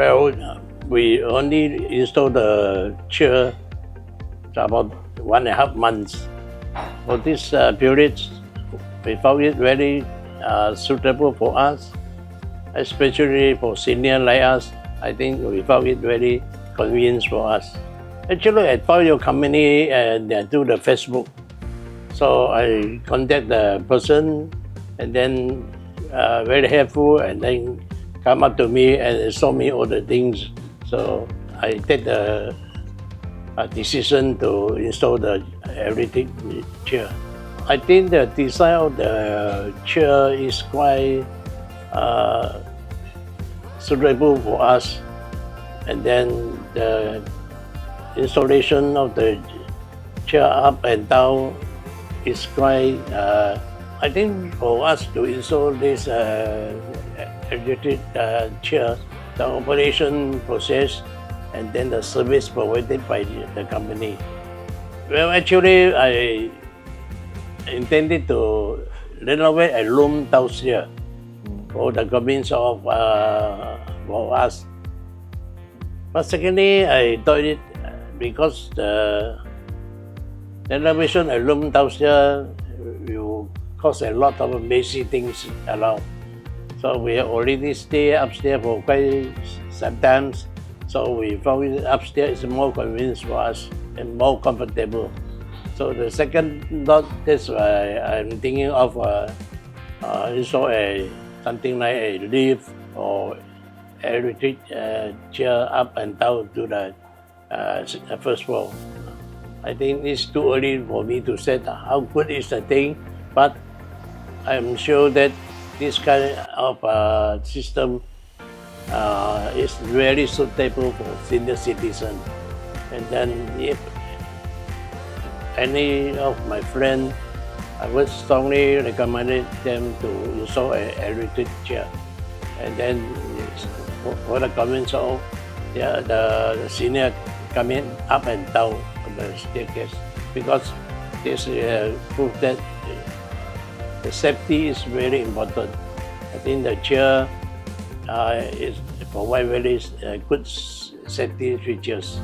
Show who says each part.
Speaker 1: Well, we only installed the chair about 1.5 months. For this period, we found it very suitable for us, especially for senior like us. I think we found it very convenient for us. Actually, I found your company and do the Facebook. So I contact the person and then very helpful and then come up to me and show me all the things. So I take the decision to install the electric chair. I think the design of the chair is quite suitable for us, and then the installation of the chair up and down is quite. I think for us to install this electric chair, the operation process and then the service provided by the company. Well, actually, I intended to renovate a room downstairs for the convenience of for us. But secondly, I thought it because the renovation a room downstairs will cost a lot of basic things around. So we already stay upstairs for quite some times. So we found it upstairs is more convenient for us and more comfortable. So the second thought, that's why I'm thinking of install something like a lift or electric chair up and down to the first floor. I think it's too early for me to say how good is the thing, but I'm sure that this kind of system is very suitable for senior citizens. And then if any of my friends, I would strongly recommend them to install an electric chair. And then for the convenience of the senior coming up and down on the staircase, because this proves that the safety is very important. I think the chair is provide very good safety features.